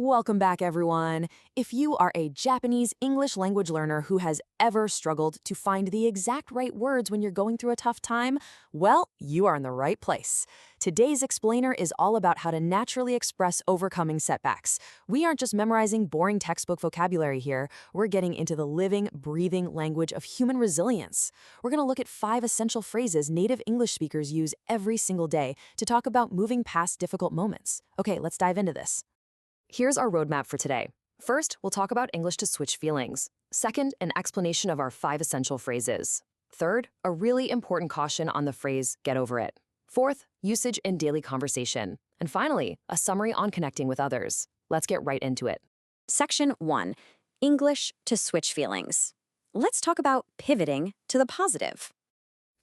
Welcome back, everyone. If you are a Japanese English language learner who has ever struggled to find the exact right words when you're going through a tough time, well, you are in the right place. Today's explainer is all about how to naturally express overcoming setbacks. We aren't just memorizing boring textbook vocabulary here. We're getting into the living, breathing language of human resilience. We're going to look at 5 essential phrases native English speakers use every single day to talk about moving past difficult moments. Okay, let's dive into this. Here's our roadmap for today. First, we'll talk about English to switch feelings. Second, an explanation of our 5 essential phrases. Third, a really important caution on the phrase, get over it. Fourth, usage in daily conversation. And finally, a summary on connecting with others. Let's get right into it. Section 1. English to switch feelings. Let's talk about pivoting to the positive.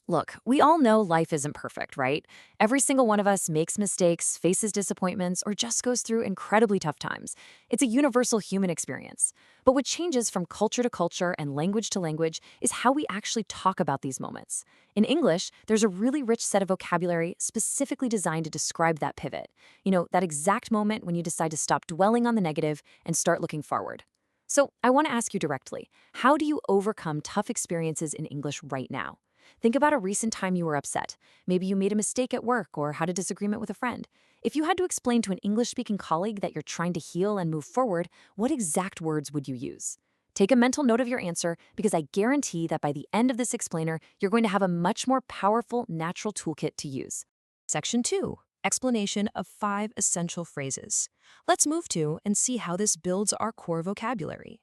Look, we all know life isn't perfect, right? Every single one of us makes mistakes, faces disappointments, or just goes through incredibly tough times. It's a universal human experience. But what changes from culture to culture and language to language is how we actually talk about these moments. In English, there's a really rich set of vocabulary specifically designed to describe that pivot. You know, that exact moment when you decide to stop dwelling on the negative and start looking forward. So I want to ask you directly, how do you overcome tough experiences in English right now? Think about a recent time you were upset. Maybe you made a mistake at work or had a disagreement with a friend. If you had to explain to an English-speaking colleague that you're trying to heal and move forward, what exact words would you use? Take a mental note of your answer because I guarantee that by the end of this explainer, you're going to have a much more powerful, natural toolkit to use. Section 2. Explanation of 5 essential phrases. Let's move to and see how this builds our core vocabulary.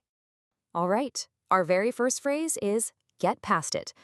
All right, our very first phrase is get past it.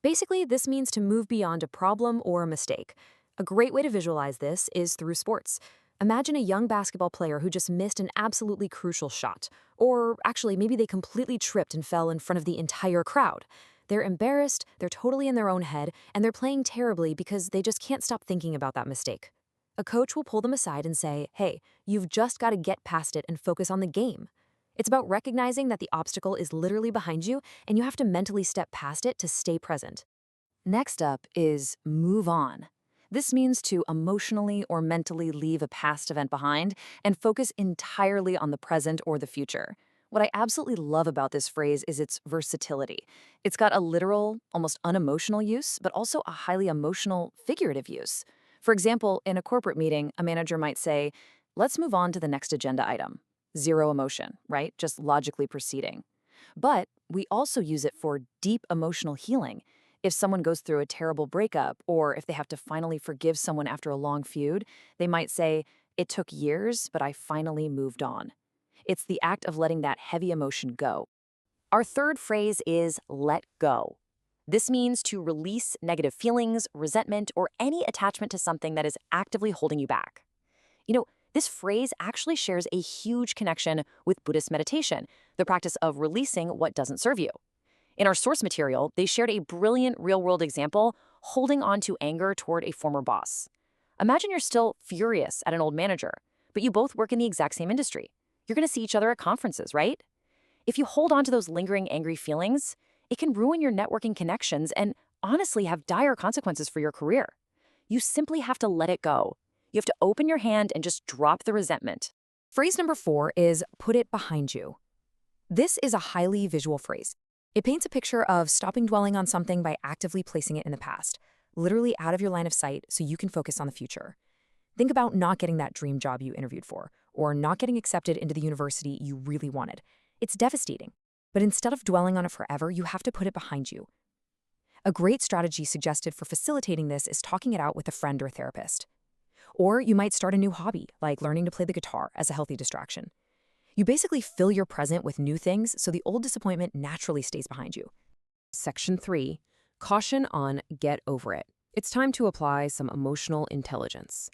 Basically, this means to move beyond a problem or a mistake. A great way to visualize this is through sports. Imagine a young basketball player who just missed an absolutely crucial shot. Or actually, maybe they completely tripped and fell in front of the entire crowd. They're embarrassed, they're totally in their own head, and they're playing terribly because they just can't stop thinking about that mistake. A coach will pull them aside and say, hey, you've just got to get past it and focus on the game. It's about recognizing that the obstacle is literally behind you and you have to mentally step past it to stay present. Next up is move on. This means to emotionally or mentally leave a past event behind and focus entirely on the present or the future. What I absolutely love about this phrase is its versatility. It's got a literal, almost unemotional use, but also a highly emotional, figurative use. For example, in a corporate meeting, a manager might say, let's move on to the next agenda item. 0 emotion, right? Just logically proceeding. But we also use it for deep emotional healing. If someone goes through a terrible breakup, or if they have to finally forgive someone after a long feud, they might say, it took years, but I finally moved on. It's the act of letting that heavy emotion go. Our third phrase is let go. This means to release negative feelings, resentment, or any attachment to something that is actively holding you back. You know, this phrase actually shares a huge connection with Buddhist meditation, the practice of releasing what doesn't serve you. In our source material, they shared a brilliant real-world example holding on to anger toward a former boss. Imagine you're still furious at an old manager, but you both work in the exact same industry. You're going to see each other at conferences, right? If you hold on to those lingering angry feelings, it can ruin your networking connections and honestly have dire consequences for your career. You simply have to let it go. You have to open your hand and just drop the resentment. Phrase number 4 is put it behind you. This is a highly visual phrase. It paints a picture of stopping dwelling on something by actively placing it in the past, literally out of your line of sight so you can focus on the future. Think about not getting that dream job you interviewed for, or not getting accepted into the university you really wanted. It's devastating. But instead of dwelling on it forever, you have to put it behind you. A great strategy suggested for facilitating this is talking it out with a friend or a therapist. Or you might start a new hobby, like learning to play the guitar as a healthy distraction. You basically fill your present with new things so the old disappointment naturally stays behind you. Section 3. Caution on get over it. It's time to apply some emotional intelligence.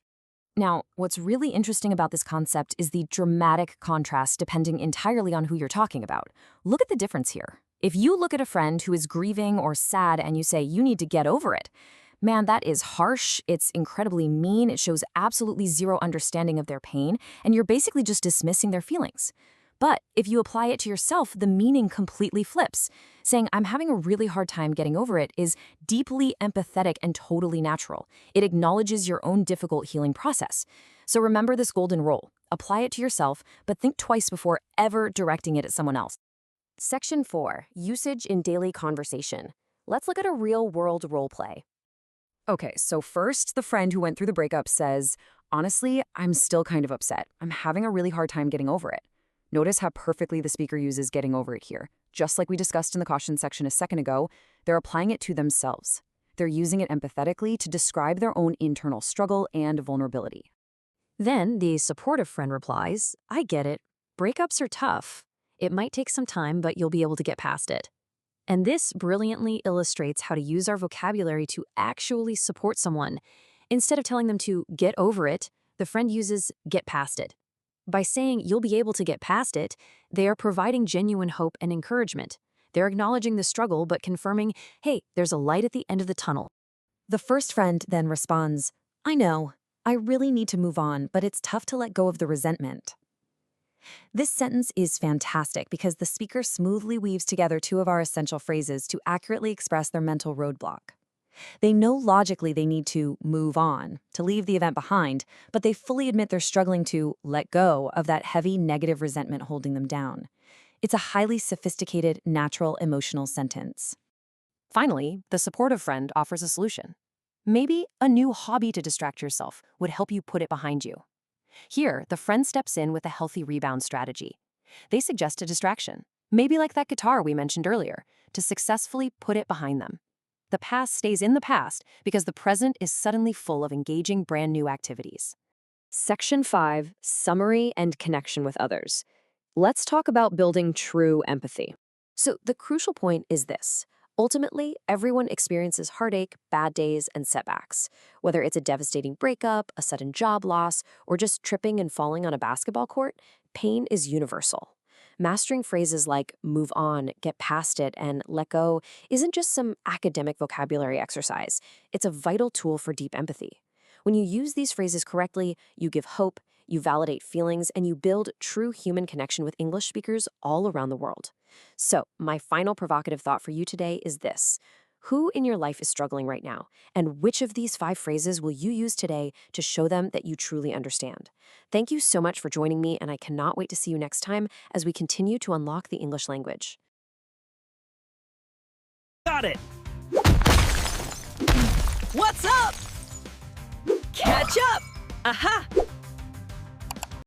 Now, what's really interesting about this concept is the dramatic contrast depending entirely on who you're talking about. Look at the difference here. If you look at a friend who is grieving or sad and you say you need to get over it, man, that is harsh, it's incredibly mean, it shows absolutely zero understanding of their pain, and you're basically just dismissing their feelings. But if you apply it to yourself, the meaning completely flips. Saying, I'm having a really hard time getting over it is deeply empathetic and totally natural. It acknowledges your own difficult healing process. So remember this golden rule. Apply it to yourself, but think twice before ever directing it at someone else. Section 4. Usage in daily conversation. Let's look at a real-world role play. Okay, so first, the friend who went through the breakup says, "Honestly, I'm still kind of upset. I'm having a really hard time getting over it." Notice how perfectly the speaker uses getting over it here. Just like we discussed in the caution section a second ago, they're applying it to themselves. They're using it empathetically to describe their own internal struggle and vulnerability. Then the supportive friend replies, I get it. Breakups are tough. It might take some time, but you'll be able to get past it. And this brilliantly illustrates how to use our vocabulary to actually support someone. Instead of telling them to get over it, the friend uses get past it. By saying you'll be able to get past it, they are providing genuine hope and encouragement. They're acknowledging the struggle but confirming, hey, there's a light at the end of the tunnel. The first friend then responds, "I know. I really need to move on, but it's tough to let go of the resentment." This sentence is fantastic because the speaker smoothly weaves together two of our essential phrases to accurately express their mental roadblock. They know logically they need to move on, to leave the event behind, but they fully admit they're struggling to let go of that heavy negative resentment holding them down. It's a highly sophisticated, natural, emotional sentence. Finally, the supportive friend offers a solution. Maybe a new hobby to distract yourself would help you put it behind you. Here, the friend steps in with a healthy rebound strategy. They suggest a distraction, maybe like that guitar we mentioned earlier, to successfully put it behind them. The past stays in the past because the present is suddenly full of engaging brand new activities. Section 5, Summary and Connection with Others. Let's talk about building true empathy. So the crucial point is this. Ultimately, everyone experiences heartache, bad days, and setbacks. Whether it's a devastating breakup, a sudden job loss, or just tripping and falling on a basketball court, pain is universal. Mastering phrases like move on, get past it, and let go isn't just some academic vocabulary exercise. It's a vital tool for deep empathy. When you use these phrases correctly, you give hope, you validate feelings, and you build true human connection with English speakers all around the world. So, my final provocative thought for you today is this. Who in your life is struggling right now? And which of these 5 phrases will you use today to show them that you truly understand? Thank you so much for joining me, and I cannot wait to see you next time as we continue to unlock the English language. Got it! What's up? Catch up! Aha!